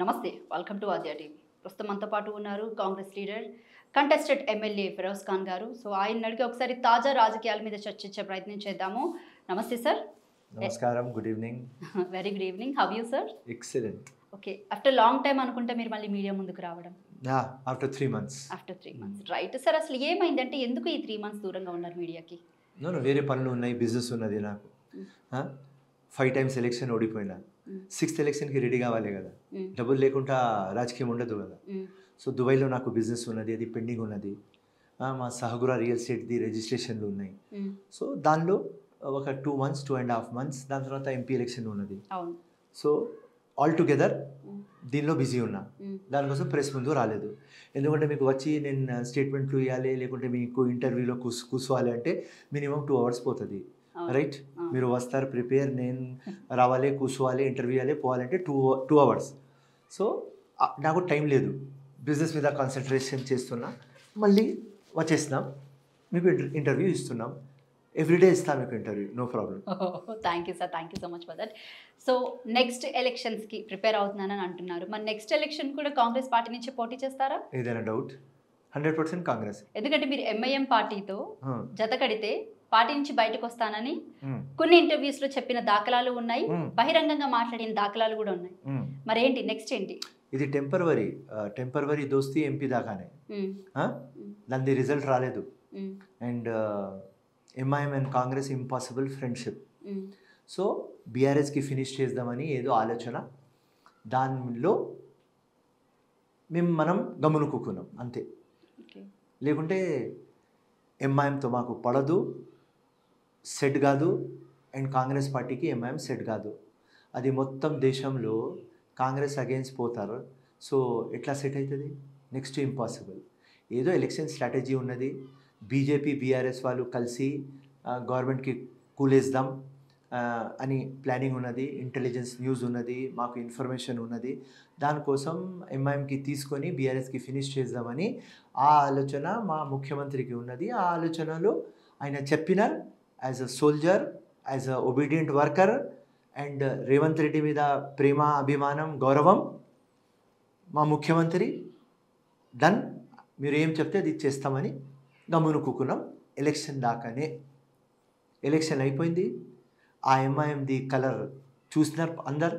నమస్తే welcome to Aadya TV. ప్రస్తుతం మనతో పాటు ఉన్నారు Congress leader contested MLA Firoz Khan గారు. సో ఆయన అడిగి ఒకసారి తాజా రాజకీయాల మీద చర్చించే ప్రయత్నం చేద్దాము. నమస్తే సార్. నమస్కారం, good evening. Very good evening. How you sir? Excellent. Okay, after long time అనుకుంటే మీరు మళ్ళీ మీడియా ముందుకు రావడం. After 3 months. After 3 months, right sir. అసలు ఏమైందంటే ఎందుకు ఈ 3 months దూరంగా ఉన్నారు మీడియాకి? వేరే పనులు ఉన్నాయి, బిజినెస్ ఉన్నది నాకు. 5 times ఎలక్షన్ ఓడిపోయినా, 6th ఎలక్షన్కి రెడీ కావాలి కదా. డబ్బులు లేకుండా రాజకీయం ఉండదు కదా. సో దుబాయ్లో నాకు బిజినెస్ ఉన్నది, అది పెండింగ్ ఉన్నది. మా సహగుర రియల్ ఎస్టేట్ది రిజిస్ట్రేషన్లు ఉన్నాయి. సో దానిలో ఒక 2 months, 2.5 months, దాని తర్వాత ఎంపీ ఎలక్షన్ ఉన్నది. సో ఆల్ టుగెదర్ దీనిలో బిజీ ఉన్నా. దానికోసం ప్రెస్ ముందు రాలేదు. ఎందుకంటే మీకు వచ్చి నేను స్టేట్మెంట్లు ఇవ్వాలి, లేకుంటే మీకు ఇంటర్వ్యూలో కూర్చోవాలి అంటే మినిమం 2 hours పోతుంది, రైట్? మీరు వస్తారు, ప్రిపేర్, నేను రావాలి, కూర్చోవాలి, ఇంటర్వ్యూ ఇవ్వాలి, పోవాలంటే 2 hours. సో నాకు టైం లేదు, బిజినెస్ మీద కాన్సన్ట్రేషన్ చేస్తున్నా. మళ్ళీ వచ్చేసినాం, మీకు ఇంటర్వ్యూ ఇస్తున్నాం. ఎవ్రీడే ఇస్తాం మీకు interview, no problem. Thank you sir, thank you so much for that. So next ఎలక్షన్స్కి ప్రిపేర్ అవుతున్నానని అంటున్నారు. మరి నెక్స్ట్ ఎలక్షన్ కూడా కాంగ్రెస్ పార్టీ నుంచి పోటీ చేస్తారా? ఏదైనా డౌట్? 100% కాంగ్రెస్. ఎందుకంటే మీరు ఎంఐఎం పార్టీతో జత కడితే పార్టీ నుంచి బయటకు వస్తానని కొన్ని ఇంటర్వ్యూస్ లో చెప్పిన దాఖలాలు ఉన్నాయి, బహిరంగంగా మాట్లాడిన దాఖలాలు కూడా ఉన్నాయి. మరి ఏంటి నెక్స్ట్ ఏంటి? ఇది టెంపరవరీ దోస్తీ ఎంపీ దాకానే, దాని రిజల్ట్ రాలేదు. And MIM and Congress impossible friendship. So బీఆర్ఎస్కి ఫినిష్ చేద్దామని ఏదో ఆలోచన, దానిలో మనం గమనుకున్నాం అంతే. లేకుంటే ఎంఐఎంతో మాకు పడదు, సెట్ కాదు. అండ్ కాంగ్రెస్ పార్టీకి ఎంఐఎం సెట్ కాదు. అది మొత్తం దేశంలో కాంగ్రెస్ అగేన్స్ట్ పోతారు. సో ఎట్లా సెట్ అవుతుంది? Next impossible. ఏదో ఎలక్షన్ స్ట్రాటజీ ఉన్నది, బీజేపీ బీఆర్ఎస్ వాళ్ళు కలిసి గవర్నమెంట్కి కూలేద్దాం అని ప్లానింగ్ ఉన్నది, ఇంటెలిజెన్స్ న్యూస్ ఉన్నది, మాకు ఇన్ఫర్మేషన్ ఉన్నది. దానికోసం ఎంఐఎంకి తీసుకొని బీఆర్ఎస్కి ఫినిష్ చేద్దామని ఆ ఆలోచన మా ముఖ్యమంత్రికి ఉన్నది. ఆ ఆలోచనలో ఆయన చెప్పినారు, as a soldier, as a obedient worker. And Revanth Reddy మీద ప్రేమ, అభిమానం, గౌరవం. మా ముఖ్యమంత్రి డన్, మీరు ఏం చెప్తే అది చేస్తామని గమనుకున్నాం. ఎలక్షన్ దాకానే. ఎలక్షన్ అయిపోయింది, ఆ ఎంఐఎంది కలర్ చూసినారు అందరు.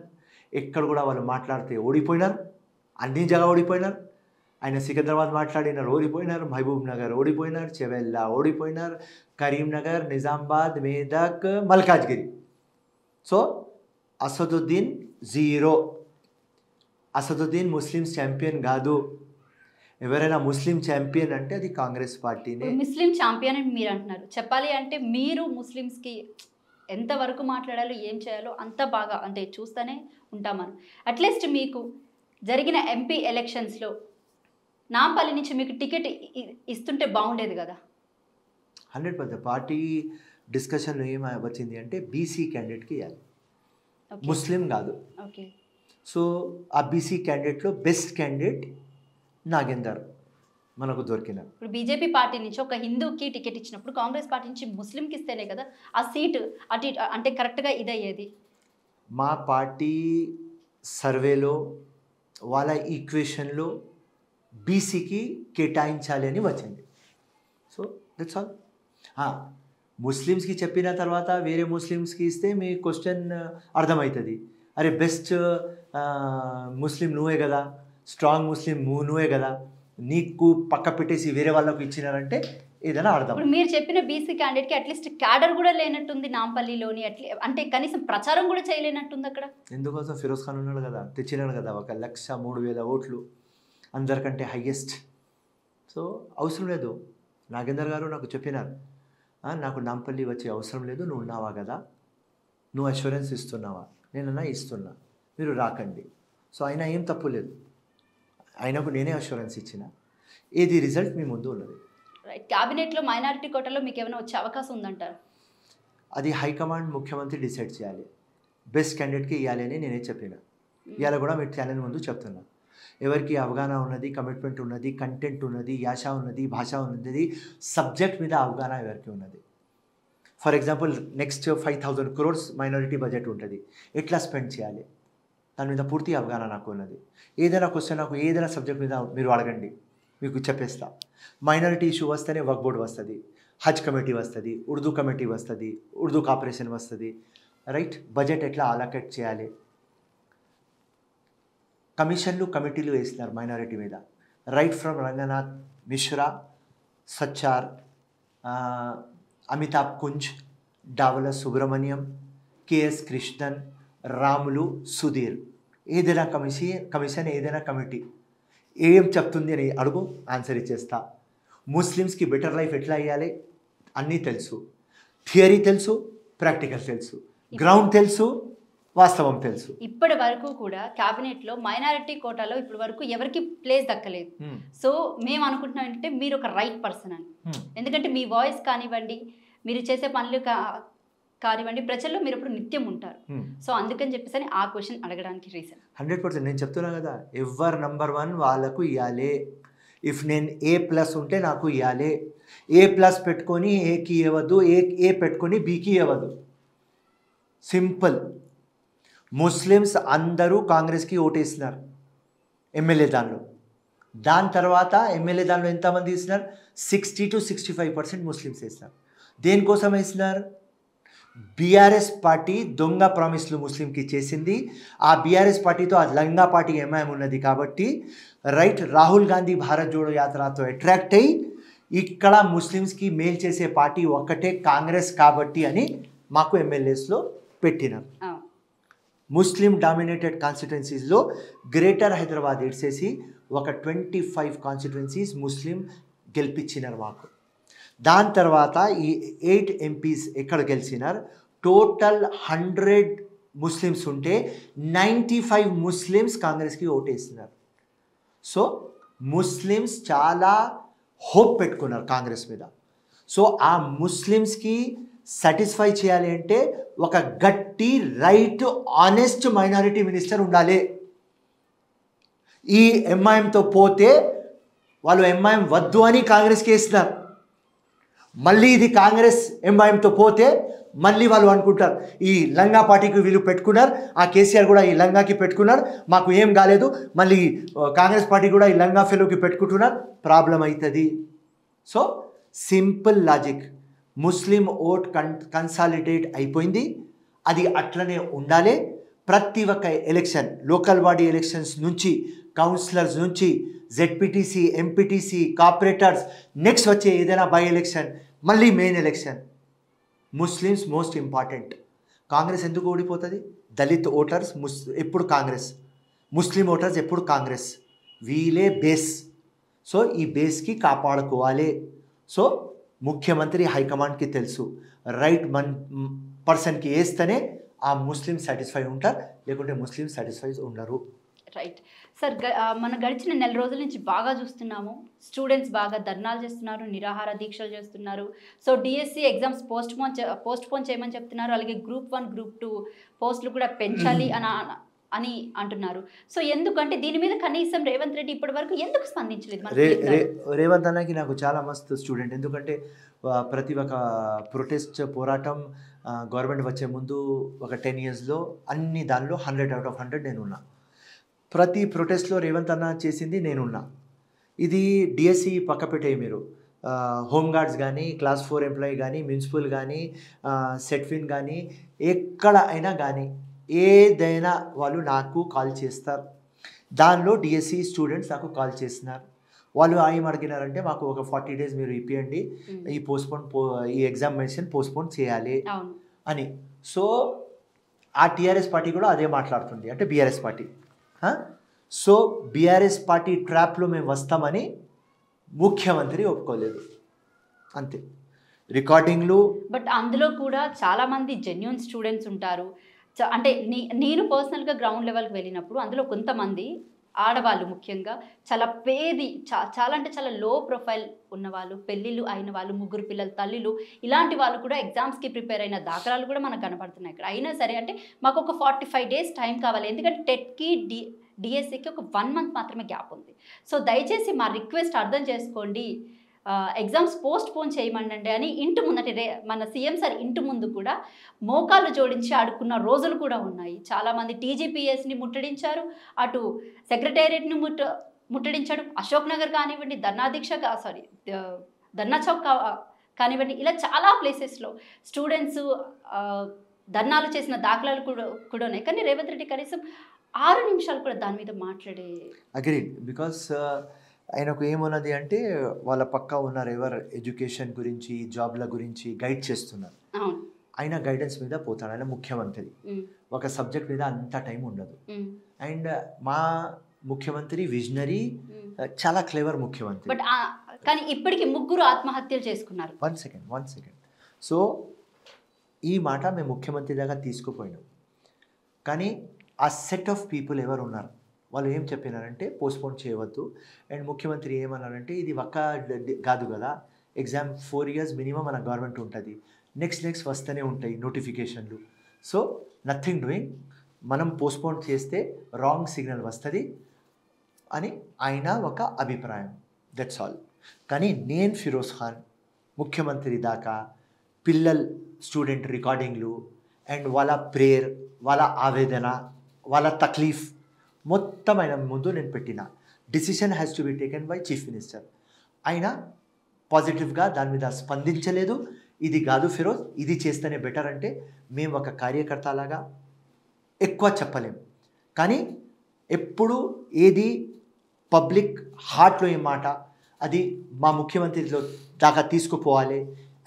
ఎక్కడ కూడా వాళ్ళు మాట్లాడితే ఓడిపోయినారు, అన్ని జగ ఓడిపోయినారు. ఆయన సికింద్రాబాద్ మాట్లాడినారు, ఓడిపోయినారు. మహబూబ్ నగర్ ఓడిపోయినారు, చెవెల్లా ఓడిపోయినారు, Karimnagar, Nizamabad, Medak, Malkajgiri. So Asaduddin 0. Asaduddin Muslims champion కాదు. ఎవరైనా ముస్లిం ఛాంపియన్ అంటే అది కాంగ్రెస్ పార్టీనే. ముస్లిం ఛాంపియన్ అని మీరు అంటున్నారు. చెప్పాలి అంటే మీరు ముస్లిమ్స్కి ఎంతవరకు మాట్లాడాలో, ఏం చేయాలో అంత బాగా అంటే చూస్తూనే ఉంటామని. అట్లీస్ట్ మీకు జరిగిన ఎంపీ ఎలక్షన్స్లో నాంపల్లి నుంచి మీకు టికెట్ ఇస్తుంటే బాగుండేది కదా. 100% పార్టీ డిస్కషన్లో ఏం వచ్చింది అంటే బీసీ క్యాండిడేట్కి ఇవ్వాలి, ముస్లిం కాదు. ఓకే. సో ఆ బీసీ క్యాండిడేట్లో బెస్ట్ క్యాండిడేట్ నాగేందర్ మనకు దొరికిన. ఇప్పుడు బీజేపీ పార్టీ నుంచి ఒక హిందూకి టికెట్ ఇచ్చినప్పుడు కాంగ్రెస్ పార్టీ నుంచి ముస్లింకి ఇస్తేనే కదా ఆ సీటు అటు అంటే కరెక్ట్గా ఇదయ్యేది. మా పార్టీ సర్వేలో వాళ్ళ ఈక్వేషన్లో బీసీకి కేటాయించాలి అని వచ్చింది. So that's all. ముస్లిమ్స్కి చెప్పిన తర్వాత వేరే ముస్లిమ్స్కి ఇస్తే మీ క్వశ్చన్ అర్థమవుతుంది. అరే బెస్ట్ ముస్లిం నువ్వే కదా, స్ట్రాంగ్ ముస్లిం నువ్వే కదా, నీకు పక్క పెట్టేసి వేరే వాళ్ళకు ఇచ్చినారంటే ఏదైనా అర్థం. ఇప్పుడు మీరు చెప్పిన బీసీ క్యాండిడేట్కి అట్లీస్ట్ క్యాడర్ కూడా లేనట్టుంది నాంపల్లిలోని. అంటే కనీసం ప్రచారం కూడా చేయలేనట్టుంది అక్కడ. ఎందుకోసం? ఫిరోజ్ ఖాన్ ఉన్నాడు కదా, తెచ్చినాడు కదా 1,03,000 ఓట్లు, అందరికంటే హయ్యెస్ట్. సో అవసరం లేదు. నాగేందర్ గారు నాకు చెప్పినారు, నాకు నాంపల్లి వచ్చే అవసరం లేదు, నువ్వు ఉన్నావా కదా, నువ్వు అష్యూరెన్స్ ఇస్తున్నావా? నేనన్నా ఇస్తున్నా, మీరు రాకండి. సో అయినా ఏం తప్పు లేదు, ఆయనకు నేనే అష్యూరెన్స్ ఇచ్చిన. ఏది రిజల్ట్ మీ ముందు ఉన్నది. క్యాబినెట్లో మైనారిటీ కోటాలో మీకు ఏమైనా వచ్చే అవకాశం ఉందంటారు? అది హైకమాండ్, ముఖ్యమంత్రి డిసైడ్ చేయాలి. బెస్ట్ క్యాండిడేట్కి ఇవ్వాలి అని నేనే చెప్పిన. ఇవాళ కూడా మీ ఛానల్ ముందు చెప్తున్నా. ఎవరికి అవగాహన ఉన్నది, కమిట్మెంట్ ఉన్నది, కంటెంట్ ఉన్నది, యాస ఉన్నది, భాష ఉన్నది, సబ్జెక్ట్ మీద అవగాహన ఎవరికి ఉన్నది. For example next 5,000 crores minority budget ఉంటుంది, ఎట్లా స్పెండ్ చేయాలి, దాని మీద పూర్తి అవగాహన నాకు ఉన్నది. ఏదైనా క్వశ్చన్ నాకు ఏదైనా సబ్జెక్ట్ మీద మీరు అడగండి, మీకు చెప్పేస్తా. మైనారిటీ ఇష్యూ వస్తేనే వక్ఫ్ బోర్డ్ వస్తుంది, హజ్ కమిటీ వస్తుంది, ఉర్దూ కమిటీ వస్తుంది, ఉర్దూ కార్పొరేషన్ వస్తుంది, రైట్? బడ్జెట్ ఎట్లా అలొకేట్ చేయాలి, కమిషన్లు కమిటీలు వేసినారు మైనారిటీ మీద. Right from Ranganath Mishra, Sachar, Amitabh Kunj, Davala Subrahmanyam, KS Krishnan, Ramulu, Sudhir, ఏదైనా కమిషన్ ఏదైనా కమిటీ ఏం చెప్తుంది అని అడుగు, ఆన్సర్ ఇచ్చేస్తా. ముస్లిమ్స్కి బెటర్ లైఫ్ ఎట్లా ఇవ్వాలి అన్నీ తెలుసు. థియరీ తెలుసు, ప్రాక్టికల్ తెలుసు, గ్రౌండ్ తెలుసు, వాస్తవం తెలుసు. ఇప్పటి వరకు కూడా క్యాబినెట్లో మైనారిటీ కోటాలో ఇప్పటి వరకు ఎవరికి ప్లేస్ దక్కలేదు. సో మేము అనుకుంటున్నాం ఏంటంటే మీరు ఒక రైట్ పర్సన్ అని. ఎందుకంటే మీ వాయిస్ కానివ్వండి, మీరు చేసే పనులు కానివ్వండి, ప్రజల్లో మీరు ఇప్పుడు నిత్యం ఉంటారు. సో అందుకని చెప్పేసి ఆ క్వశ్చన్ అడగడానికి రీజన్. 100% నేను చెప్తున్నా కదా, ఎవరు నంబర్ 1 వాళ్ళకు ఇవ్వాలి. ఇఫ్ నేను A+ ఉంటే నాకు ఇవ్వాలి. A+ పెట్టుకొని ఏకి ఇవ్వద్దు, ఏ పెట్టుకొని బీకి ఇవ్వద్దు. సింపుల్. ముస్లిమ్స్ అందరూ కాంగ్రెస్కి ఓటేసినారు ఎమ్మెల్యే దానిలో. దాని తర్వాత ఎమ్మెల్యే దానిలో ఎంతమంది వేసినారు? 60 to 65% ముస్లిమ్స్ వేసినారు. దేనికోసం వేసినారు? బీఆర్ఎస్ పార్టీ దొంగ ప్రామిస్లు ముస్లింకి చేసింది. ఆ బీఆర్ఎస్ పార్టీతో ఆ లంగా పార్టీ ఎంఐఎం ఉన్నది కాబట్టి, రైట్, రాహుల్ గాంధీ భారత్ జోడో యాత్రతో అట్రాక్ట్ అయ్యి ఇక్కడ ముస్లిమ్స్కి మేల్ చేసే పార్టీ ఒక్కటే కాంగ్రెస్ కాబట్టి అని మాకు ఎమ్మెల్యేస్లో పెట్టినారు. ముస్లిం డామినేటెడ్ కాన్స్టిట్యున్సీస్లో గ్రేటర్ హైదరాబాద్ ఇడ్చేసి ఒక 25 కాన్స్టిట్యున్సీస్ ముస్లిం గెలిపించినారు మాకు. దాని తర్వాత ఈ 8 ఎంపీస్ ఎక్కడ గెలిచినారు? టోటల్ 100 ముస్లిమ్స్ ఉంటే 95 ముస్లిమ్స్ కాంగ్రెస్కి ఓటేసినారు. సో ముస్లిమ్స్ చాలా హోప్ పెట్టుకున్నారు కాంగ్రెస్ మీద. సో ఆ ముస్లిమ్స్కి సాటిస్ఫై చేయాలి అంటే ఒక గట్టి, రైట్, ఆనెస్ట్ మైనారిటీ మినిస్టర్ ఉండాలి. ఈ ఎంఐఎంతో పోతే వాళ్ళు ఎంఐఎం వద్దు అని కాంగ్రెస్కి వేస్తున్నారు. మళ్ళీ ఇది కాంగ్రెస్ ఎంఐఎంతో పోతే మళ్ళీ వాళ్ళు అనుకుంటారు ఈ లంగా పార్టీకి వీళ్ళు పెట్టుకున్నారు, ఆ కేసీఆర్ కూడా ఈ లంగాకి పెట్టుకున్నారు, మాకు ఏం కాలేదు, మళ్ళీ కాంగ్రెస్ పార్టీ కూడా ఈ లంగా ఫెలోకి పెట్టుకుంటున్నారు, ప్రాబ్లం అవుతుంది. సో సింపుల్ లాజిక్, ముస్లిం ఓట్ కన్సాలిడేట్ అయిపోయింది, అది అట్లనే ఉండాలి. ప్రతి ఒక్క ఎలక్షన్, లోకల్ బాడీ ఎలక్షన్స్ నుంచి, కౌన్సిలర్స్ నుంచి, జెడ్పీటీసీ, ఎంపీటీసీ, కార్పొరేటర్స్, నెక్స్ట్ వచ్చే ఏదైనా బై ఎలక్షన్, మళ్ళీ main election, Muslims most important. Congress ఎందుకు ఓడిపోతుంది? దళిత్ ఓటర్స్ ఎప్పుడు కాంగ్రెస్, ముస్లిం ఓటర్స్ ఎప్పుడు కాంగ్రెస్, వీలే బేస్. సో ఈ బేస్కి కాపాడుకోవాలి. సో ముఖ్యమంత్రి హైకమాండ్కి తెలుసు, రైట్ పర్సన్కి వేస్తేనే ఆ ముస్లిం సాటిస్ఫై ఉంటారు, లేకుంటే ముస్లిం సాటిస్ఫై ఉండరు. రైట్ సార్, మన గడిచిన నెల రోజుల నుంచి బాగా చూస్తున్నాము, స్టూడెంట్స్ బాగా ధర్నాలు చేస్తున్నారు, నిరాహార దీక్షలు చేస్తున్నారు. సో డిఎస్సి ఎగ్జామ్స్ పోస్ట్పోన్ చేయమని చెప్తున్నారు. అలాగే గ్రూప్ 1, గ్రూప్ 2 పోస్టులు కూడా పెంచాలి అని అంటున్నారు. సో ఎందుకంటే దీని మీద కనీసం రేవంత్ రెడ్డి ఇప్పటి వరకు ఎందుకు స్పందించలేదు? రేవంత్ అన్నకి నాకు చాలా మస్తు స్టూడెంట్. ఎందుకంటే ప్రతి ఒక్క ప్రొటెస్ట్ పోరాటం గవర్నమెంట్ వచ్చే ముందు ఒక 10 yearsలో అన్ని దానిలో 100 out of 100 నేనున్నా. ప్రతి ప్రొటెస్ట్లో రేవంత్ అన్న చేసింది నేనున్నా. ఇది డిఎస్సి పక్క పెట్టే, మీరు హోంగార్డ్స్ కానీ, క్లాస్ 4 ఎంప్లాయీ కానీ, మున్సిపల్ కానీ, సెట్ఫిన్ కానీ, ఎక్కడ అయినా కానీ ఏదైనా వాళ్ళు నాకు కాల్ చేస్తారు. దానిలో డిఎస్సి స్టూడెంట్స్ నాకు కాల్ చేస్తున్నారు. వాళ్ళు ఏం అడిగినారంటే మాకు ఒక 40 days మీరు ఇప్పియండి, ఈ ఎగ్జామినేషన్ పోస్ట్పోన్ చేయాలి అని. సో ఆ టీఆర్ఎస్ పార్టీ కూడా అదే మాట్లాడుతుంది, అంటే BRS party. So BRS party ట్రాప్లో మేము వస్తామని ముఖ్యమంత్రి ఒప్పుకోలేదు, అంతే. రికార్డింగ్లు, బట్ అందులో కూడా చాలామంది జెన్యూన్ స్టూడెంట్స్ ఉంటారు. అంటే నేను పర్సనల్గా గ్రౌండ్ లెవెల్కి వెళ్ళినప్పుడు అందులో కొంతమంది ఆడవాళ్ళు ముఖ్యంగా చాలా చాలా అంటే చాలా లో ప్రొఫైల్ ఉన్నవాళ్ళు, పెళ్ళిళ్ళు అయిన వాళ్ళు, 3 పిల్లల తల్లిలు, ఇలాంటి వాళ్ళు కూడా ఎగ్జామ్స్కి ప్రిపేర్ అయిన దాఖలాలు కూడా మనకు కనపడుతున్నాయి ఇక్కడ. అయినా సరే అంటే మాకు ఒక 45 days టైం కావాలి, ఎందుకంటే టెట్కి డిఎస్సికి ఒక 1 month మాత్రమే గ్యాప్ ఉంది. సో దయచేసి మా రిక్వెస్ట్ అర్థం చేసుకోండి, ఎగ్జామ్స్ పోస్ట్ పోన్ చేయమండి అని ఇంటి ముందట మన సీఎం సార్ ఇంటి ముందు కూడా మోకాళ్ళు జోడించి ఆడుకున్న రోజులు కూడా ఉన్నాయి. చాలామంది టీజీపీఎస్ని ముట్టడించారు, అటు సెక్రటేరియట్ని ముట్టడించాడు, అశోక్ నగర్ కానివ్వండి, ధర్నా చౌక్ కానివ్వండి, ఇలా చాలా ప్లేసెస్లో స్టూడెంట్స్ ధర్నాలు చేసిన దాఖలాలు కూడా ఉన్నాయి. కానీ రేవంత్ రెడ్డి కనీసం 6 నిమిషాలు కూడా దాని మీద మాట్లాడే అగ్రీడ్. బికాస్ ఆయనకు ఏమున్నది అంటే వాళ్ళ పక్క ఉన్నారు ఎవరు ఎడ్యుకేషన్ గురించి జాబ్ల గురించి గైడ్ చేస్తున్నారు. ఆయన గైడెన్స్ మీద పోతాడు. ఆయన ముఖ్యమంత్రి, ఒక సబ్జెక్ట్ మీద అంత టైం ఉండదు. అండ్ మా ముఖ్యమంత్రి విజనరీ, చాలా క్లేవర్ ముఖ్యమంత్రి. బట్ కానీ ఇప్పటికి 3 ఆత్మహత్యలు చేసుకున్నారు. One second. సో ఈ మాట మేము ముఖ్యమంత్రి దాకా తీసుకుపోయినాం. కానీ ఆ సెట్ ఆఫ్ పీపుల్ ఎవరు ఉన్నారు, వాళ్ళు ఏం చెప్పినారంటే పోస్ట్పోన్ చేయవద్దు. అండ్ ముఖ్యమంత్రి ఏమన్నారంటే ఇది ఒక్క కాదు కదా, ఎగ్జామ్ 4 years మినిమం మన గవర్నమెంట్ ఉంటుంది, నెక్స్ట్ వస్తూనే ఉంటాయి నోటిఫికేషన్లు. సో నథింగ్ డూయింగ్, మనం పోస్ట్పోన్ చేస్తే రాంగ్ సిగ్నల్ వస్తుంది అని ఆయన ఒక అభిప్రాయం. That's all. కానీ నేను ఫిరోజ్ ఖాన్ ముఖ్యమంత్రి దాకా పిల్లల్ స్టూడెంట్ రికార్డింగ్లు అండ్ వాళ్ళ ప్రేయర్, వాళ్ళ ఆవేదన, వాళ్ళ తక్లీఫ్ మొత్తం ఆయన ముందు నేను పెట్టిన. Decision has to be taken by chief minister. ఆయన పాజిటివ్గా దాని మీద స్పందించలేదు. ఇది కాదు ఫిరోజ్, ఇది చేస్తేనే బెటర్ అంటే మేము ఒక కార్యకర్తలాగా ఎక్కువ చెప్పలేం. కానీ ఎప్పుడు ఏది పబ్లిక్ హార్ట్లో ఏ మాట అది మా ముఖ్యమంత్రిలో దాకా తీసుకుపోవాలి.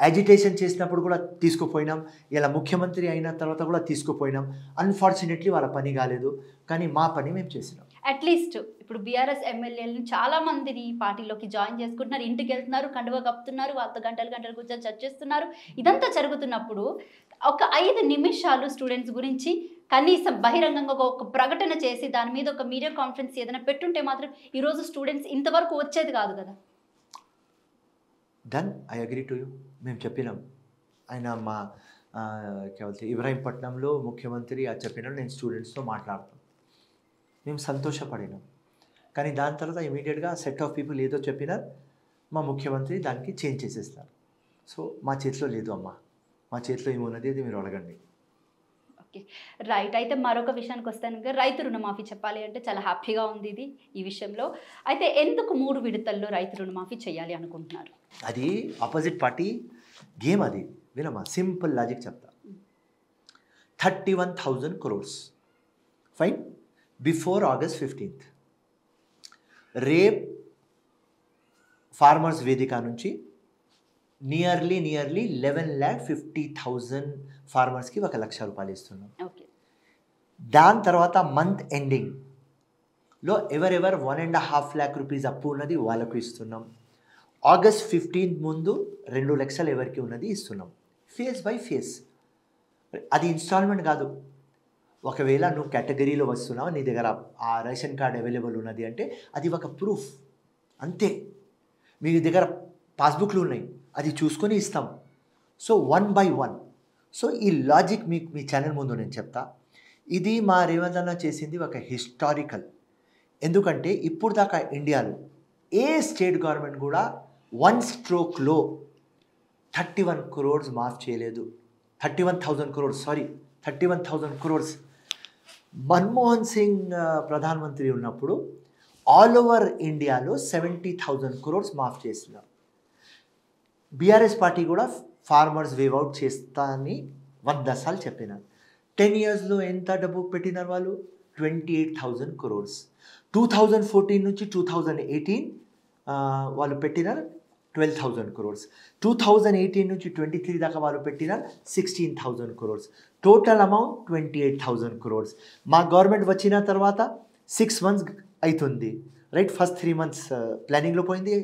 యాజిటేషన్ చేసినప్పుడు కూడా తీసుకుపోయినాం, ఇలా ముఖ్యమంత్రి అయిన తర్వాత కూడా తీసుకుపోయినాం. అన్ఫార్చునేట్లీ వాళ్ళ పని కాలేదు, కానీ మా పని మేము చేసినాం. అట్లీస్ట్ ఇప్పుడు బీఆర్ఎస్ ఎమ్మెల్యేలను చాలా మందిని పార్టీలోకి జాయిన్ చేసుకుంటున్నారు, ఇంటికి వెళ్తున్నారు, కండువ కప్పుతున్నారు, వాళ్ళతో గంటలు కూర్చొని చర్చిస్తున్నారు. ఇదంతా జరుగుతున్నప్పుడు ఒక 5 నిమిషాలు స్టూడెంట్స్ గురించి కనీసం బహిరంగంగా ఒక ప్రకటన చేసి దాని మీద ఒక మీడియా కాన్ఫరెన్స్ ఏదైనా పెట్టుంటే మాత్రం ఈరోజు స్టూడెంట్స్ ఇంతవరకు వచ్చేది కాదు కదా. Then I agree to you. మేము చెప్పినాం. ఆయన మా ఇబ్రాహీంపట్నంలో ముఖ్యమంత్రి అది చెప్పినాడు, నేను స్టూడెంట్స్తో మాట్లాడతాం. మేము సంతోషపడినాం. కానీ దాని తర్వాత ఇమీడియట్గా సెట్ ఆఫ్ పీపుల్ ఏదో చెప్పినారు, మా ముఖ్యమంత్రి దానికి చేంజ్ చేసేస్తారు. సో మా చేతిలో లేదు అమ్మా, మా చేతిలో ఏమున్నది అది మీరు అడగండి. Okay, right. అయితే మరొక విషయానికి వస్తాను, రైతు రుణమాఫీ చెప్పాలి అంటే చాలా హ్యాపీగా ఉంది ఇది ఈ విషయంలో. అయితే ఎందుకు 3 విడతల్లో రైతు రుణమాఫీ చేయాలి అనుకుంటున్నారు? అది ఆపోజిట్ పార్టీ గేమ్. అది వినమ్మా, సింపుల్ లాజిక్ చెప్తా. 31,000 crores fine before August 15th. Rape farmers వేదిక నుంచి నియర్లీ 11,50,000 ఫార్మర్స్కి 1,00,000 రూపాయలు ఇస్తున్నాం. దాని తర్వాత మంత్ ఎండింగ్లో ఎవరెవరు 1.5 lakh rupees అప్పు ఉన్నది వాళ్ళకు ఇస్తున్నాం. August 15th ముందు 2 లక్షలు ఎవరికి ఉన్నది ఇస్తున్నాం. Face by face. అది ఇన్స్టాల్మెంట్ కాదు. ఒకవేళ నువ్వు కేటగిరీలో వస్తున్నావు, నీ దగ్గర ఆ రేషన్ కార్డ్ అవైలబుల్ ఉన్నది అంటే అది ఒక ప్రూఫ్ అంతే. మీ దగ్గర పాస్బుక్లు ఉన్నాయి, అది చూసుకొని ఇస్తాం. So 1 by 1. సో ఈ లాజిక్ మీకు మీ ఛానల్ ముందు నేను చెప్తా. ఇది మా రేవంత్ అన్న చేసింది ఒక హిస్టారికల్. ఎందుకంటే ఇప్పుడు దాకా ఇండియాలో ఏ స్టేట్ గవర్నమెంట్ కూడా 1 స్ట్రోక్లో 31 crores మాఫ్ చేయలేదు. 31,000 crores, sorry 31,000 crores. Manmohan Singh ప్రధానమంత్రి ఉన్నప్పుడు ఆల్ ఓవర్ ఇండియాలో 70,000 crores మాఫ్ చేస్తున్నారు. బీఆర్ఎస్ పార్టీ కూడా ఫార్మర్స్ వేవ్ అవుట్ చేస్తా అని 100 సార్లు చెప్పినారు. 10 yearsలో ఎంత డబ్బు పెట్టినారు వాళ్ళు? 28,000 crores. 2014 నుంచి 2018 వాళ్ళు పెట్టినారు 12,000 crores. 2018 నుంచి 23 దాకా వాళ్ళు పెట్టినారు 16,000 crores. Total amount 28,000 crores. మా గవర్నమెంట్ వచ్చిన తర్వాత 6 months అవుతుంది, రైట్? ఫస్ట్ 3 months ప్లానింగ్లో పోయింది,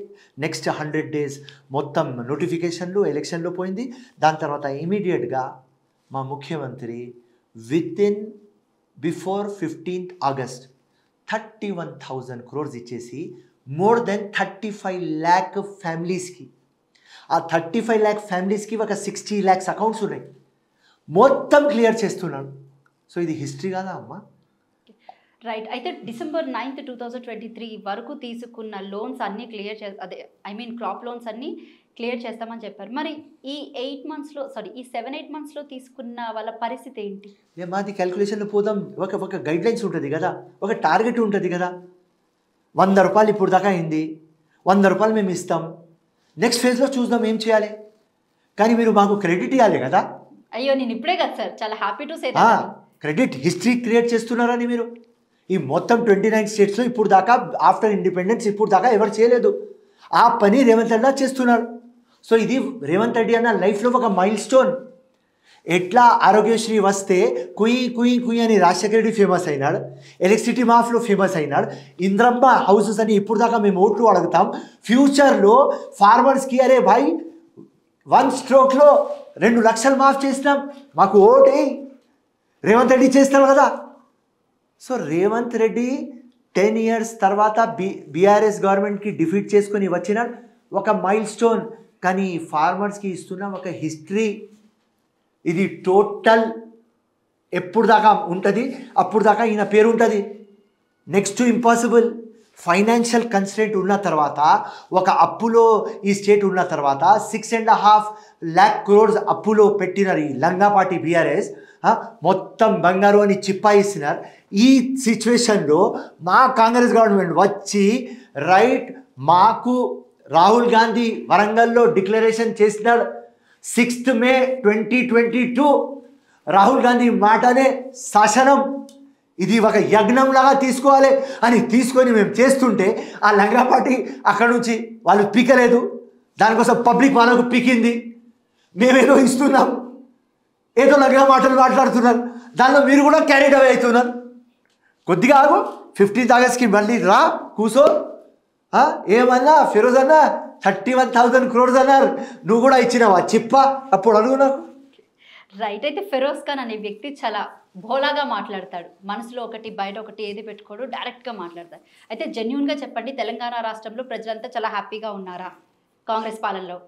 నెక్స్ట్ 100 days మొత్తం నోటిఫికేషన్లు ఎలక్షన్లో పోయింది. దాని తర్వాత ఇమీడియట్గా మా ముఖ్యమంత్రి బిఫోర్ 15th August 31,000 crores ఇచ్చేసి మోర్ దెన్ 35 lakh ఫ్యామిలీస్కి, ఆ 35 lakh ఫ్యామిలీస్కి ఒక 60 lakhs అకౌంట్స్ ఉన్నాయి, మొత్తం క్లియర్ చేస్తున్నాడు. సో ఇది హిస్టరీ కాదా అమ్మా? రైట్. అయితే December 9, 2023 వరకు తీసుకున్న లోన్స్ అన్నీ క్లియర్ అదే క్రాప్ లోన్స్ అన్నీ క్లియర్ చేస్తామని చెప్పారు. మరి ఈ 8 మంత్స్‌లో ఈ 7, 8 మంత్స్‌లో తీసుకున్న వాళ్ళ పరిస్థితి ఏంటి? మాది క్యాల్కులేషన్లో పోదాం. ఒక గైడ్లైన్స్ ఉంటుంది కదా, ఒక టార్గెట్ ఉంటుంది కదా. 100 రూపాయలు ఇప్పుడు దాకా అయింది, 100 రూపాయలు మేము ఇస్తాం, నెక్స్ట్ ఫేజ్లో చూద్దాం ఏం చేయాలి. కానీ మీరు మాకు క్రెడిట్ ఇవ్వాలి కదా. అయ్యో, నేను ఇప్పుడే కదా సార్ చాలా happy to say credit history create చేస్తున్నారని మీరు. ఈ మొత్తం 29 స్టేట్స్లో ఇప్పుడు దాకా ఆఫ్టర్ ఇండిపెండెన్స్ ఇప్పుడు దాకా ఎవరు చేయలేదు. ఆ పని రేవంత్ రెడ్డి చేస్తున్నారు. సో ఇది రేవంత్ రెడ్డి అన్న లైఫ్లో ఒక మైల్ స్టోన్. ఎట్లా ఆరోగ్యశ్రీ వస్తే కుయి కుయి కుయి అని రాజశేఖర రెడ్డి ఫేమస్ అయినాడు, ఎలక్ట్రిసిటీ మాఫ్లో ఫేమస్ అయినాడు, ఇంద్రమ్మ హౌసెస్ అని ఇప్పుడు దాకా మేము ఓట్లు అడుగుతాం. ఫ్యూచర్లో ఫార్మర్స్కి అరే భాయ్ 1 స్ట్రోక్లో 2 లక్షలు మాఫ్ చేసినాం, మాకు ఓటే రేవంత్ రెడ్డి చేస్తాం కదా. సో రేవంత్ రెడ్డి 10 ఇయర్స్ తర్వాత బీఆర్ఎస్ గవర్నమెంట్కి డిఫీట్ చేసుకొని వచ్చిన ఒక మైల్ స్టోన్. కానీ ఫార్మర్స్కి ఇస్తున్న ఒక హిస్టరీ ఇది టోటల్ ఎప్పుడు దాకా ఉంటుంది, అప్పుడు దాకా ఈయన పేరు ఉంటుంది. Next impossible. ఫైనాన్షియల్ కన్స్ట్రెంట్ ఉన్న తర్వాత, ఒక అప్పులో ఈ స్టేట్ ఉన్న తర్వాత 6.5 lakh crores అప్పులో పెట్టినారు ఈ లంగాపాటి బీఆర్ఎస్. మొత్తం బంగారు అని చిప్పాయిస్తున్నారు. ఈ సిచ్యువేషన్లో మా కాంగ్రెస్ గవర్నమెంట్ వచ్చి రైట్ మాకు రాహుల్ గాంధీ వరంగల్లో డిక్లరేషన్ చేసినాడు 6th May 2022. రాహుల్ గాంధీ మాటనే శాసనం, ఇది ఒక యజ్ఞంలాగా తీసుకోవాలి అని తీసుకొని మేము చేస్తుంటే ఆ లంగాపాటి అక్కడ నుంచి వాళ్ళు పీకలేదు. దానికోసం పబ్లిక్ వాళ్ళకు పీకింది. మేమేదో ఇస్తున్నాం, ఏదో లంగా మాటలు మాట్లాడుతున్నారు, దానిలో మీరు కూడా క్యారీడ్ అవే అవుతున్నారు. కొద్దిగా ఆగు, 15th Augustకి మళ్ళీ రా కూసో. ఏమన్నా ఫిరోజ్ అన్న 31,000 crores అన్నారు, నువ్వు కూడా ఇచ్చినావా చిప్ప అప్పుడు అడుగు నాకు. రైట్. అయితే ఫెరోజ్ ఖాన్ అనే వ్యక్తి చాలా భోలాగా మాట్లాడతాడు, మనసులో ఒకటి బయట ఒకటి ఏది పెట్టుకోడు, డైరెక్ట్గా మాట్లాడతాడు. అయితే జెన్యూన్గా చెప్పండి, తెలంగాణ రాష్ట్రంలో ప్రజలంతా చాలా హ్యాపీగా ఉన్నారా కాంగ్రెస్ పాలనలో?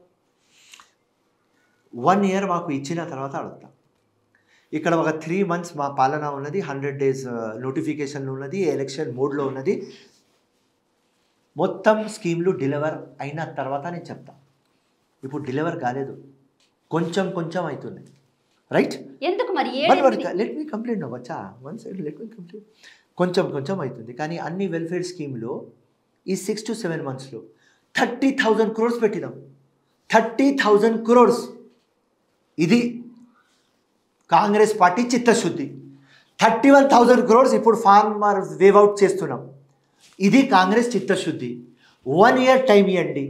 1 year మాకు ఇచ్చిన తర్వాత అడుగుతాం. ఇక్కడ ఒక 3 months మా పాలన ఉన్నది, 100 days నోటిఫికేషన్లు ఉన్నది, ఎలక్షన్ మోడ్లో ఉన్నది. మొత్తం స్కీమ్లు డెలివర్ అయిన తర్వాత నేను చెప్తాను. ఇప్పుడు డెలివర్ కాలేదు, కొంచెం కొంచెం అవుతుంది. రైట్. ఎందుకు మరి లెట్ మీ కంప్లీట్ వచ్చా one side, let me complete. కొంచెం కొంచెం అవుతుంది. కానీ అన్ని వెల్ఫేర్ స్కీమ్లో ఈ 6 to 7 monthsలో 30,000 crores పెట్టినాం. 30,000 crores. ఇది కాంగ్రెస్ పార్టీ చిత్తశుద్ధి. 31,000 crores ఇప్పుడు ఫార్మర్ వేవ్ అవుట్ చేస్తున్నాం. ఇది కాంగ్రెస్ చిత్తశుద్ధి. 1 year టైం ఇవ్వండి,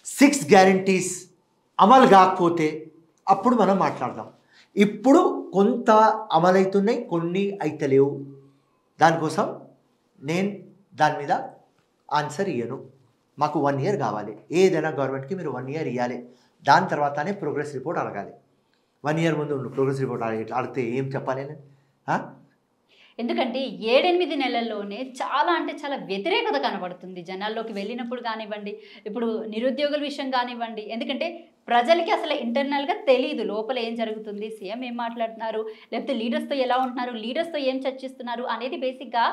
6 guarantees అమలు కాకపోతే అప్పుడు మనం మాట్లాడదాం. ఇప్పుడు కొంత అమలవుతున్నాయి, కొన్ని అయితలేవు. దానికోసం నేను దాని మీద ఆన్సర్ ఇయ్యను. మాకు 1 year కావాలి. ఏదైనా గవర్నమెంట్కి మీరు 1 year ఇవ్వాలి. దాని తర్వాతనే ప్రోగ్రెస్ రిపోర్ట్ అడగాలి. 1 year ముందు ప్రోగ్రెస్ రిపోర్ట్ అడిగితే ఏం చెప్పాలి నేను? ఎందుకంటే 7-8 నెలల్లోనే చాలా అంటే చాలా వ్యతిరేకత కనబడుతుంది జనాల్లోకి వెళ్ళినప్పుడు కానివ్వండి, ఇప్పుడు నిరుద్యోగుల విషయం కానివ్వండి. ఎందుకంటే ప్రజలకి అసలు ఇంటర్నల్గా తెలియదు లోపల ఏం జరుగుతుంది, సీఎం ఏం మాట్లాడుతున్నారు, లేకపోతే లీడర్స్తో ఎలా ఉంటున్నారు, లీడర్స్తో ఏం చర్చిస్తున్నారు అనేది బేసిక్గా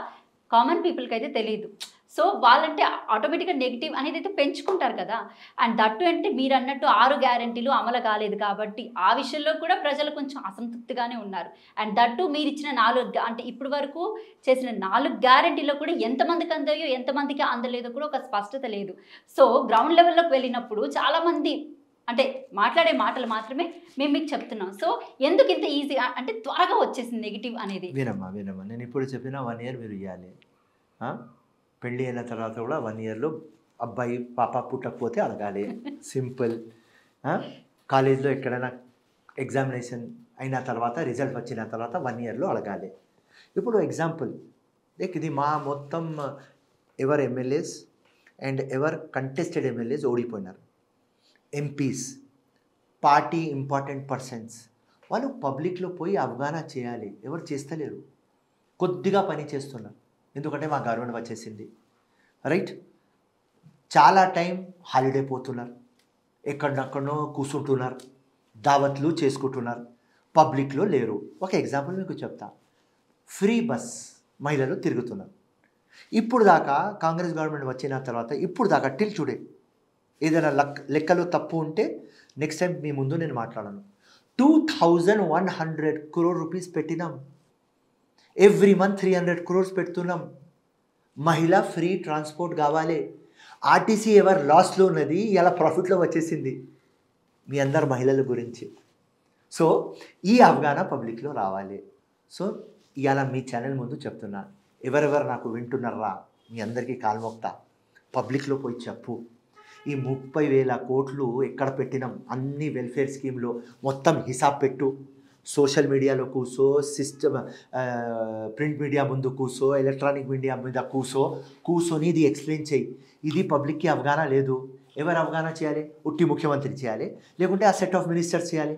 కామన్ పీపుల్కి అయితే తెలియదు. సో వాళ్ళంటే ఆటోమేటిక్గా నెగిటివ్ అనేది అయితే పెంచుకుంటారు కదా. అండ్ దట్టు అంటే మీరు అన్నట్టు 6 గ్యారెంటీలు అమలు కాలేదు కాబట్టి ఆ విషయంలో కూడా ప్రజలు కొంచెం అసంతృప్తిగానే ఉన్నారు. అండ్ దట్టు మీరు ఇచ్చిన 4 అంటే ఇప్పటి వరకు చేసిన 4 గ్యారెంటీలో కూడా ఎంతమందికి అందాయో ఎంతమందికి అందలేదో కూడా ఒక స్పష్టత లేదు. సో గ్రౌండ్ లెవెల్లోకి వెళ్ళినప్పుడు చాలామంది అంటే మాట్లాడే మాటలు మాత్రమే మేము మీకు చెప్తున్నాం. సో ఎందుకు ఇంత ఈజీగా అంటే త్వరగా వచ్చేసింది నెగిటివ్ అనేది? వినమ్మా నేను ఇప్పుడు చెప్పిన 1 year మీరు ఇవ్వాలి. పెళ్ళి అయిన తర్వాత కూడా 1 yearలో అబ్బాయి పాప పుట్టకపోతే అడగాలి. సింపుల్. కాలేజ్లో ఎక్కడైనా ఎగ్జామినేషన్ అయిన తర్వాత రిజల్ట్ వచ్చిన తర్వాత 1 yearలో అడగాలి. ఇప్పుడు ఎగ్జాంపుల్ ఇది మా మొత్తం ఎవరు ఎమ్మెల్యేస్ అండ్ ఎవరు కంటెస్టెడ్ ఎమ్మెల్యేస్ ఓడిపోయినారు. ఎంపీస్, పార్టీ ఇంపార్టెంట్ పర్సన్స్, వాళ్ళు పబ్లిక్లో పోయి అవగాహన చేయాలి. ఎవరు చేస్తలేరు, కొద్దిగా పని చేస్తున్నారు. ఎందుకంటే మా గవర్నమెంట్ వచ్చేసింది. రైట్. చాలా టైం హాలిడే పోతున్నారు, ఎక్కడనక్కడనో కూర్చుంటున్నారు, దావత్లు చేసుకుంటున్నారు, పబ్లిక్లో లేరు. ఒక ఎగ్జాంపుల్ మీకు చెప్తా. ఫ్రీ బస్ మహిళలు తిరుగుతున్నారు. ఇప్పుడు దాకా కాంగ్రెస్ గవర్నమెంట్ వచ్చిన తర్వాత ఇప్పుడు దాకా టిల్ టుడే ఏదైనా లెక్కలో తప్పు ఉంటే నెక్స్ట్ టైం మీ ముందు నేను మాట్లాడను. 2100 crore రూపీస్ పెట్టినాం. ఎవ్రీ మంత్ 300 crores పెడుతున్నాం. మహిళ ఫ్రీ ట్రాన్స్పోర్ట్ కావాలి. ఆర్టీసీ ఎవరు లాస్లో ఉన్నది ఇలా ప్రాఫిట్లో వచ్చేసింది. మీ అందరు మహిళల గురించి. సో ఈ అవగాహన పబ్లిక్లో రావాలి. సో ఇవాళ మీ ఛానల్ ముందు చెప్తున్నా, ఎవరెవరు నాకు వింటున్నారా మీ అందరికీ కాల్మొక్తా, పబ్లిక్లో పోయి చెప్పు. ఈ 30,000 కోట్లు ఎక్కడ పెట్టినాం, అన్ని వెల్ఫేర్ స్కీమ్లో మొత్తం హిసాబ్ పెట్టు. సోషల్ మీడియాలో కూసో, సిస్టమ్ ప్రింట్ మీడియా ముందు కూసో, ఎలక్ట్రానిక్ మీడియా మీద కూసోని ఇది ఎక్స్ప్లెయిన్ చేయి. ఇది పబ్లిక్కి అవగాహన లేదు. ఎవరు అవగాహన చేయాలి? ఉట్టి ముఖ్యమంత్రి చేయాలి, లేకుంటే ఆ సెట్ ఆఫ్ మినిస్టర్స్ చేయాలి.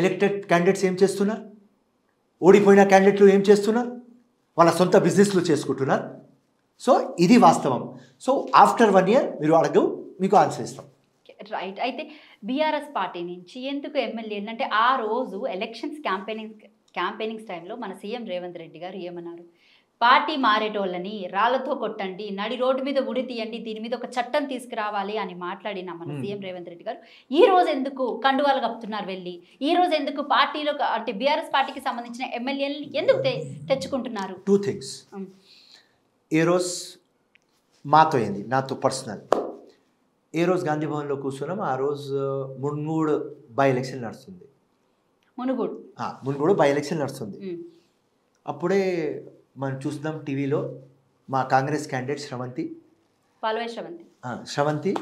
ఎలక్టెడ్ క్యాండిడేట్స్ ఏం చేస్తున్నారు? ఓడిపోయిన క్యాండిడేట్లు ఏం చేస్తున్నారు? వాళ్ళ సొంత బిజినెస్లు చేసుకుంటున్నారు. సో ఇది వాస్తవం. సో ఆఫ్టర్ 1 year మీరు అడగవు, మీకు ఆన్సర్ ఇస్తాం. రైట్. అయితే బీఆర్ఎస్ పార్టీ నుంచి ఎందుకు ఎమ్మెల్యేలు అంటే ఆ రోజు ఎలక్షన్స్ క్యాంపెయినింగ్స్ టైంలో మన సీఎం రేవంత్ రెడ్డి గారు ఏమన్నారు? పార్టీ మారేటోళ్ళని రాళ్లతో కొట్టండి, నడి రోడ్డు మీద ఉడి తీయండి, దీని మీద ఒక చట్టం తీసుకురావాలి అని మాట్లాడిన మన సీఎం రేవంత్ రెడ్డి గారు ఈ రోజు ఎందుకు కండువాలు కప్పుతున్నారు వెళ్ళి? ఈ రోజు ఎందుకు పార్టీలో అంటే బీఆర్ఎస్ పార్టీకి సంబంధించిన ఎమ్మెల్యేలని ఎందుకు తెచ్చుకుంటున్నారు? 2 things. ఏ రోజు మాతో ఏంది, నాతో పర్సనల్ ఏ రోజు గాంధీ భవన్లో కూర్చున్నాం, ఆ రోజు మున్గూడు బై ఎలక్షన్ నడుస్తుంది. మున్గూడు బై ఎలక్షన్ నడుస్తుంది. అప్పుడే మనం చూస్తున్నాం టీవీలో మా కాంగ్రెస్ క్యాండిడేట్ శ్రవంతి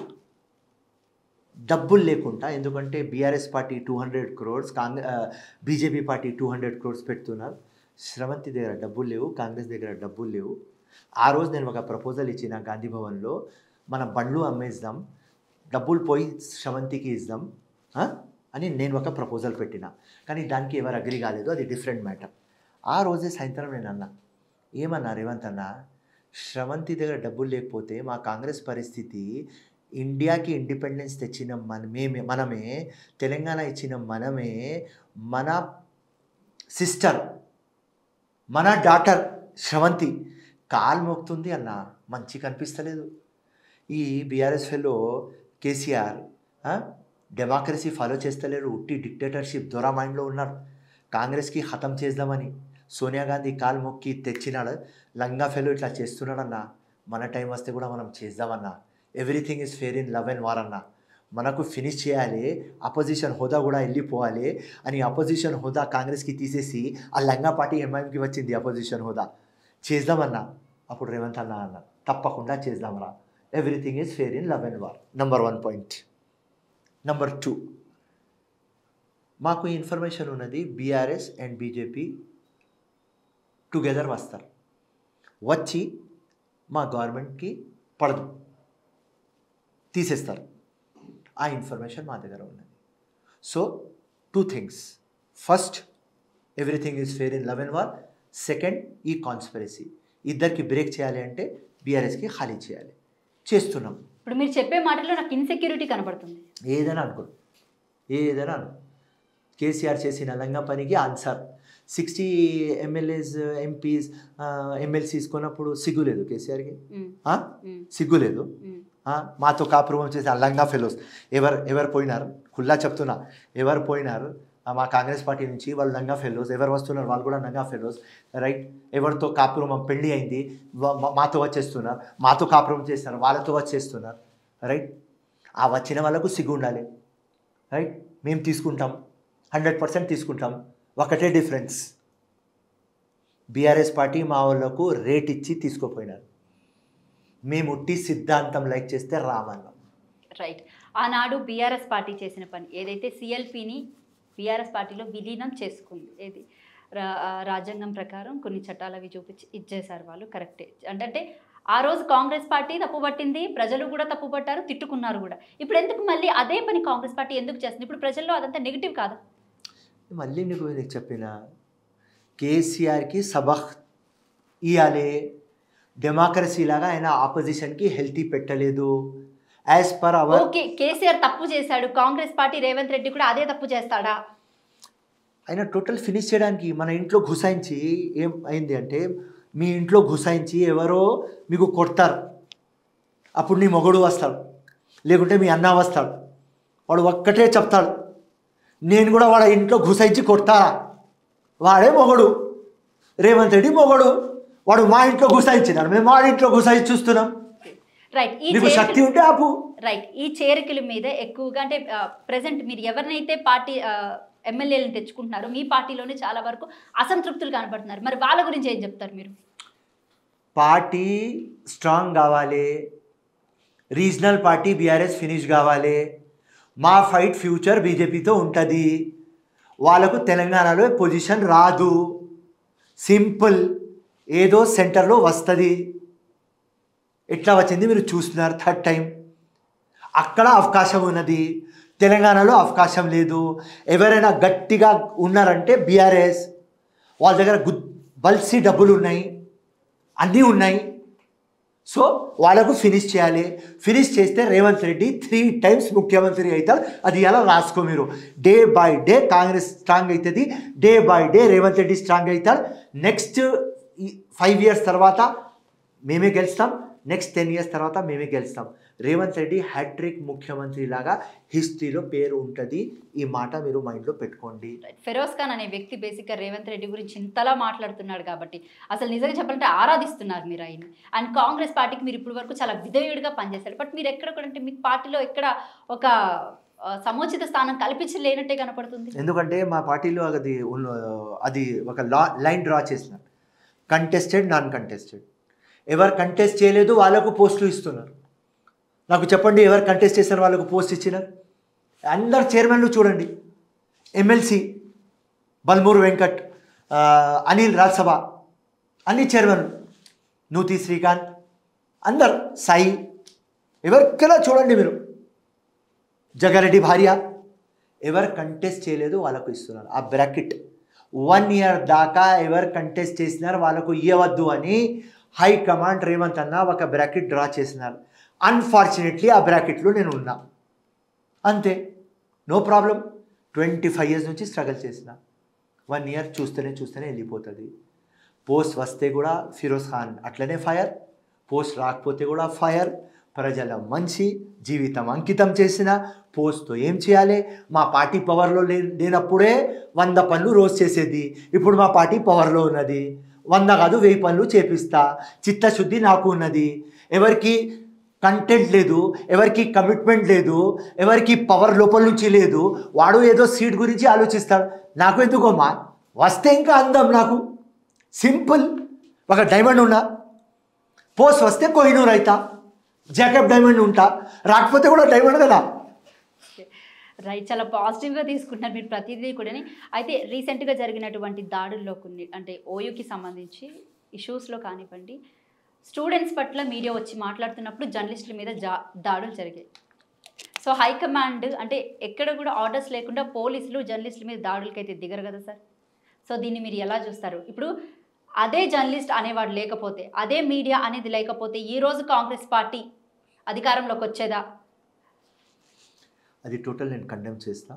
డబ్బులు లేకుండా, ఎందుకంటే BRS party 200 crores, BJP party 200 crores పెడుతున్నారు. శ్రవంతి దగ్గర డబ్బులు లేవు, కాంగ్రెస్ దగ్గర డబ్బులు లేవు. ఆ రోజు నేను ఒక ప్రపోజల్ ఇచ్చిన గాంధీ భవన్లో, మన బండ్లు అమ్మేద్దాం, డబ్బులు పోయి శ్రవంతికి ఇద్దాం అని నేను ఒక ప్రపోజల్ పెట్టిన. కానీ దానికి ఎవరు అగ్రి కాలేదు, అది డిఫరెంట్ మ్యాటర్. ఆ రోజే సాయంత్రం నేను అన్నా, ఏమన్నా రేవంత్ అన్న, శ్రవంతి దగ్గర డబ్బులు లేకపోతే మా కాంగ్రెస్ పరిస్థితి, ఇండియాకి ఇండిపెండెన్స్ తెచ్చిన మనమే, తెలంగాణ ఇచ్చిన మనమే, మన సిస్టర్, మన డాటర్ శ్రవంతి కాలు మోపుతుంది అన్న, మంచి కనిపిస్తలేదు. ఈ BRS fellow KCR democracy follow చేస్తలేరు, ఉట్టి డిక్టేటర్షిప్ దొరా మైండ్లో ఉన్నారు. కాంగ్రెస్కి హతం చేద్దామని సోనియా గాంధీ కాలు మొక్కి తెచ్చినాడు, లంగా ఫెలో ఇట్లా చేస్తున్నాడన్నా. మన టైం వస్తే కూడా మనం చేద్దామన్నా. Everything is fair in love and war అన్న. మనకు ఫినిష్ చేయాలి, అపోజిషన్ హోదా కూడా వెళ్ళిపోవాలి అని అపోజిషన్ హోదా కాంగ్రెస్కి తీసేసి ఆ లంగా పార్టీ ఎంఐఎంకి వచ్చింది అపోజిషన్ హోదా. చేద్దామన్నా. అప్పుడు రేవంత్ అన్న తప్పకుండా చేద్దామరా, everything is fair in love and war. Number 1 point. Number 2, మాకు ఇన్ఫర్మేషన్ ఉన్నది బీఆర్ఎస్ అండ్ బీజేపీ టుగెదర్ వస్తారు, వచ్చి మా గవర్నమెంట్కి పడదు, తీసేస్తారు. ఆ ఇన్ఫర్మేషన్ మా దగ్గర ఉన్నది. So 2 things. First, everything is fair in love and war. Second, ఈ కాన్స్పిరసీ. ఇద్దరికి బ్రేక్ చేయాలి అంటే బీఆర్ఎస్కి ఖాళీ చేయాలి. చేస్తున్నాం. ఇప్పుడు మీరు చెప్పే మాటల్లో నాకు ఇన్సెక్యూరిటీ కనబడుతుంది. ఏదైనా అనుకో. కేసీఆర్ చేసిన లంగా పనికి ఆన్సర్. 60 MLAs, MPs, MLCs కొన్నప్పుడు సిగ్గులేదు కేసీఆర్కి? సిగ్గులేదు? మాతో కాపురం చేసి లంగా ఫెలోస్ ఎవరు పోయినారు? ఖుల్లా చెప్తున్నా, ఎవరు పోయినారు మా కాంగ్రెస్ పార్టీ నుంచి? వాళ్ళు లంగా ఫెలోస్. ఎవరు వస్తున్నారు? వాళ్ళు కూడా లంగా ఫెలోస్, రైట్? ఎవరితో కాపురం పెళ్ళి అయింది, మాతో వచ్చేస్తున్నారు. మాతో కాపురం చేస్తున్నారు, వాళ్ళతో వచ్చేస్తున్నారు, రైట్? ఆ వచ్చిన వాళ్ళకు సిగ్గు ఉండాలి, రైట్? మేము తీసుకుంటాం, 100% తీసుకుంటాం. ఒకటే డిఫరెన్స్, బీఆర్ఎస్ పార్టీ మా వాళ్ళకు రేట్ ఇచ్చి తీసుకోపోయినారు. మేము ఉట్టి సిద్ధాంతం లైక్ చేస్తే రామన్నాం, రైట్? ఆనాడు బీఆర్ఎస్ పార్టీ చేసిన పని ఏదైతే సిఎల్పిని బీఆర్ఎస్ పార్టీలో విలీనం చేసుకుంది, ఏది రాజ్యాంగం ప్రకారం కొన్ని చట్టాలు అవి చూపించి ఇచ్చేశారు వాళ్ళు, కరెక్టే. అంటే ఆ రోజు కాంగ్రెస్ పార్టీ తప్పుపట్టింది, ప్రజలు కూడా తప్పుపట్టారు, తిట్టుకున్నారు కూడా. ఇప్పుడు ఎందుకు మళ్ళీ అదే పని కాంగ్రెస్ పార్టీ ఎందుకు చేస్తుంది? ఇప్పుడు ప్రజల్లో అదంతా నెగిటివ్ కాదా? మళ్ళీ నీకు చెప్పిన కేసీఆర్కి సబక్ ఇవ్వాలి. డెమోక్రసీ లాగా ఆయన ఆపోజిషన్కి హెల్తీ పెట్టలేదు. As per our okay, KCR తప్పు చేశాడు, కాంగ్రెస్ పార్టీ రేవంత్ రెడ్డి కూడా అదే తప్పు చేస్తాడా? ఆయన టోటల్ ఫినిష్ చేయడానికి మన ఇంట్లో ఘుసాయించి ఏం అయింది అంటే, మీ ఇంట్లో గుసాయించి ఎవరో మీకు కొడతారు, అప్పుడు నీ మొగుడు వస్తాడు, లేకుంటే మీ అన్న వస్తాడు, వాడు ఒక్కటే చెప్తాడు, నేను కూడా వాడు ఇంట్లో గుసాయించి కొడతా, వాడే మొగుడు, రేవంత్ రెడ్డి మొగుడు, వాడు మా ఇంట్లో గుసాయించినాడు, మేము వాడి ఇంట్లో గుసాయించి చూస్తున్నాం. రైట్, నీకు శక్తి ఉంటే ఆపు. రైట్, ఈ చేరికల మీద ఎక్కువగా అంటే ప్రెసెంట్ మీరు ఎవరినైతే పార్టీ ఎమ్మెల్యేలను తెచ్చుకుంటున్నారో మీ పార్టీలోనే చాలా వరకు అసంతృప్తులు కనబడుతున్నారు. మరి వాళ్ళ గురించి ఏం చెప్తారు మీరు? పార్టీ స్ట్రాంగ్ కావాలి, రీజనల్ పార్టీ బీఆర్ఎస్ ఫినిష్ కావాలి, మా ఫైట్ ఫ్యూచర్ బీజేపీతో ఉంటుంది, వాళ్ళకు తెలంగాణలో పొజిషన్ రాదు, సింపుల్, ఏదో సెంటర్లో వస్తుంది. ఎట్లా వచ్చింది మీరు చూస్తున్నారు, థర్డ్ టైం. అక్కడ అవకాశం ఉన్నది, తెలంగాణలో అవకాశం లేదు. ఎవరైనా గట్టిగా ఉన్నారంటే బీఆర్ఎస్, వాళ్ళ దగ్గర బల్సి డబ్బులు ఉన్నాయి, అన్నీ ఉన్నాయి. సో వాళ్ళకు ఫినిష్ చేయాలి. ఫినిష్ చేస్తే రేవంత్ రెడ్డి 3 times ముఖ్యమంత్రి అవుతారు. అది ఎలా రాసుకో మీరు. Day by day Congress strong అవుతుంది, day by day Revanth Reddy strong అవుతారు. నెక్స్ట్ 5 years తర్వాత మేమే గెలుస్తాం, నెక్స్ట్ 10 years తర్వాత మేమే గెలుస్తాం. రేవంత్ రెడ్డి హ్యాట్రిక్ ముఖ్యమంత్రి లాగా హిస్టరీలో పేరు ఉంటుంది. ఈ మాట మీరు మైండ్లో పెట్టుకోండి. ఫెరోజ్ ఖాన్ అనే వ్యక్తి బేసిక్గా రేవంత్ రెడ్డి గురించి ఇంతలా మాట్లాడుతున్నాడు కాబట్టి అసలు నిజంగా చెప్పాలంటే ఆరాధిస్తున్నారు మీరు ఆయన. అండ్ కాంగ్రెస్ పార్టీకి మీరు ఇప్పటి వరకు చాలా విధేయుడిగా పనిచేశారు. బట్ మీరు ఎక్కడ కూడా అంటే మీ పార్టీలో ఎక్కడ ఒక సముచిత స్థానం కల్పించలేనట్టే కనపడుతుంది. ఎందుకంటే మా పార్టీలో అది ఒక లైన్ డ్రా చేసినారు, కంటెస్టెడ్, నాన్ కంటెస్టెడ్. ఎవరు కంటెస్ట్ చేయలేదు వాళ్ళకు పోస్టులు ఇస్తున్నారు. నాకు చెప్పండి, ఎవరు కంటెస్ట్ చేశారు వాళ్ళకు పోస్ట్ ఇచ్చినారు? అందరు చైర్మన్లు చూడండి, ఎమ్మెల్సీ బల్మూరు వెంకట్, అనిల్ రాజ్సభ, అన్ని చైర్మన్లు, నూతి శ్రీకాంత్, అందరు, సాయి, ఎవరికైనా చూడండి మీరు, జగారెడ్డి భార్య, ఎవరు కంటెస్ట్ చేయలేదు వాళ్ళకు ఇస్తున్నారు. ఆ బ్రాకెట్ 1 year దాకా ఎవరు కంటెస్ట్ చేసినారు వాళ్ళకు ఇవ్వద్దు అని హైకమాండ్ రేవంత్ అన్న ఒక బ్రాకెట్ డ్రా చేసినారు. అన్ఫార్చునేట్లీ ఆ బ్రాకెట్లో నేను ఉన్నా, అంతే, నో ప్రాబ్లం. 25 years నుంచి స్ట్రగుల్ చేసిన. 1 year చూస్తూనే వెళ్ళిపోతుంది. పోస్ట్ వస్తే కూడా ఫిరోజ్ ఖాన్ అట్లనే ఫైర్, పోస్ట్ రాకపోతే కూడా ఫైర్. ప్రజల మంచి జీవితం అంకితం చేసిన పోస్ట్తో ఏం చేయాలి? మా పార్టీ పవర్లో లేనప్పుడే 100 పనులు రోజు చేసేది, ఇప్పుడు మా పార్టీ పవర్లో ఉన్నది, 100 కాదు 1000 పనులు చేపిస్తా. చిత్తశుద్ధి నాకు ఉన్నది. ఎవరికి కంటెంట్ లేదు, ఎవరికి కమిట్మెంట్ లేదు, ఎవరికి పవర్ లోపల నుంచి లేదు, వాడు ఏదో సీట్ గురించి ఆలోచిస్తాడు. నాకు ఎందుకోమ్మా, వస్తే ఇంకా అందం నాకు, సింపుల్. ఒక డైమండ్ ఉన్నా, పోస్ట్ వస్తే కోహినూర్ అవుతా, జాకబ్ డైమండ్ ఉంటా, రాకపోతే కూడా డైమండ్ కదా. రైట్, చాలా పాజిటివ్గా తీసుకుంటున్నారు మీరు ప్రతిదీ కూడా. అయితే రీసెంట్గా జరిగినటువంటి దాడుల్లో కొన్ని అంటే ఓయూకి సంబంధించి ఇష్యూస్లో కానివ్వండి, స్టూడెంట్స్ పట్ల మీడియా వచ్చి మాట్లాడుతున్నప్పుడు జర్నలిస్టుల మీద దాడులు జరిగాయి. సో హైకమాండ్ అంటే ఎక్కడ కూడా ఆర్డర్స్ లేకుండా పోలీసులు జర్నలిస్టుల మీద దాడులకైతే దిగరు కదా సార్. సో దీన్ని మీరు ఎలా చూస్తారు? ఇప్పుడు అదే జర్నలిస్ట్ అనేవాడు లేకపోతే, అదే మీడియా అనేది లేకపోతే ఈరోజు కాంగ్రెస్ పార్టీ అధికారంలోకి వచ్చేదా? అది టోటల్ నేను కండెమ్ చేస్తా.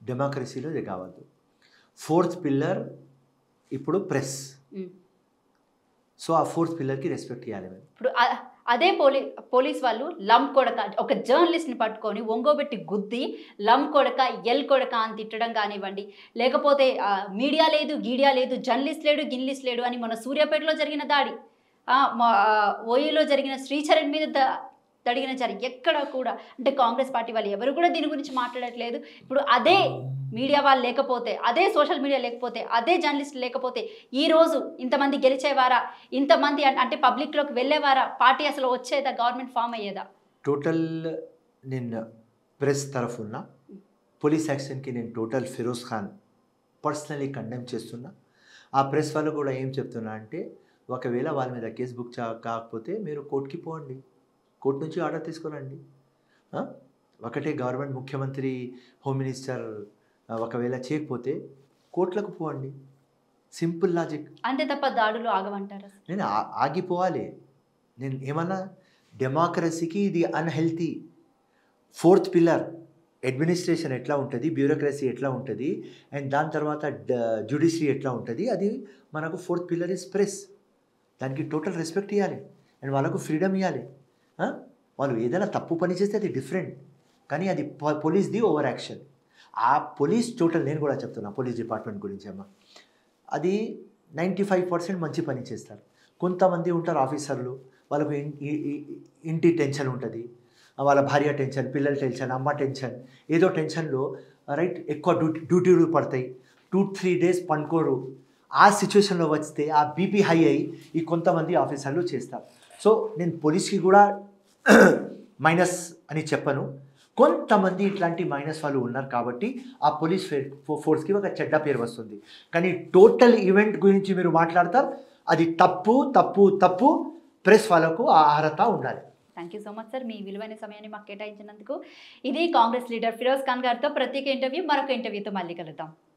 డెమోక్రసీలో ఇది కావద్దు. 4th pillar ఇప్పుడు ప్రెస్. సో ఆ 4th pillarకి రెస్పెక్ట్ ఇవ్వాలి. ఇప్పుడు అదే పోలీస్ వాళ్ళు లమ్ కొడక ఒక జర్నలిస్ట్ని పట్టుకొని ఒంగోబెట్టి గుద్ది లమ్ కొడక, ఎల్ కొడక అని తిట్టడం కానివ్వండి, లేకపోతే మీడియా లేదు, గీడియా లేదు, జర్నలిస్ట్ లేడు, గిన్లిస్ట్ లేడు అని మన సూర్యాపేటలో జరిగిన దాడి, ఓయూలో జరిగిన శ్రీచరణ్ మీద తడిగిన ఎక్కడ కూడా అంటే కాంగ్రెస్ పార్టీ వాళ్ళు ఎవరు కూడా దీని గురించి మాట్లాడట్లేదు. ఇప్పుడు అదే మీడియా వాళ్ళు లేకపోతే, అదే సోషల్ మీడియా లేకపోతే, అదే జర్నలిస్ట్ లేకపోతే ఈరోజు ఇంతమంది గెలిచేవారా, ఇంతమంది అంటే పబ్లిక్లోకి వెళ్ళేవారా, పార్టీ అసలు వచ్చేదా, గవర్నమెంట్ ఫామ్ అయ్యేదా? టోటల్ నేను ప్రెస్ తరఫున పోలీస్ యాక్షన్కి నేను total Firoz Khan personally condemn చేస్తున్నా. ఆ ప్రెస్ వాళ్ళు కూడా ఏం చెప్తున్నా అంటే, ఒకవేళ వాళ్ళ మీద కేసు బుక్ కాకపోతే మీరు కోర్టుకి పోండి, కోర్టు నుంచి ఆర్డర్ తీసుకురండి. ఒకటే గవర్నమెంట్, ముఖ్యమంత్రి, హోమ్ మినిస్టర్ ఒకవేళ చేయకపోతే కోర్టులకు పోండి, సింపుల్ లాజిక్. అంతే తప్ప దాడులు ఆగమంటారా? నేను ఆగిపోవాలి. నేను ఏమన్నా, డెమోక్రసీకి ఇది అన్హెల్తీ. 4th pillar అడ్మినిస్ట్రేషన్ ఎట్లా ఉంటుంది, బ్యూరోక్రసీ ఎట్లా ఉంటుంది, అండ్ దాని తర్వాత జ్యుడిషియరీ ఎట్లా ఉంటుంది, అది మనకు 4th pillar ఇస్ ప్రెస్. దానికి టోటల్ రెస్పెక్ట్ ఇవ్వాలి అండ్ వాళ్ళకు ఫ్రీడమ్ ఇవ్వాలి. వాళ్ళు ఏదైనా తప్పు పని చేస్తే అది డిఫరెంట్, కానీ అది పోలీస్ది ఓవర్ యాక్షన్. ఆ పోలీస్ టోటల్, నేను కూడా చెప్తున్నా పోలీస్ డిపార్ట్మెంట్ గురించి అమ్మ, అది 95% మంచి పని చేస్తారు. కొంతమంది ఉంటారు ఆఫీసర్లు, వాళ్ళకు ఇంటి టెన్షన్ ఉంటుంది, వాళ్ళ భార్య టెన్షన్, పిల్లల టెన్షన్, అమ్మ టెన్షన్, ఏదో టెన్షన్లో రైట్ ఎక్కువ డ్యూటీలు పడతాయి, 2-3 days పండుకోరు. ఆ సిచ్యువేషన్లో వస్తే ఆ బీపీ హై అయ్యి ఈ కొంతమంది ఆఫీసర్లు చేస్తారు. సో నేను పోలీస్కి కూడా మైనస్ అని చెప్పను, కొంతమంది ఇట్లాంటి మైనస్ వాళ్ళు ఉన్నారు కాబట్టి ఆ పోలీస్ ఫోర్స్కి ఒక చెడ్డ పేరు వస్తుంది. కానీ టోటల్ ఈవెంట్ గురించి మీరు మాట్లాడతారు, అది తప్పు తప్పు తప్పు. ప్రెస్ వాళ్ళకు ఆ అర్హత ఉండాలి. Thank you so much sir, మీ విలువైన సమయాన్ని మాకు కేటాయించినందుకు. ఇది కాంగ్రెస్ లీడర్ ఫిరోజ్ ఖాన్ గారితో ప్రత్యేక ఇంటర్వ్యూ. మరొక ఇంటర్వ్యూతో మళ్ళీ కలుద్దాం.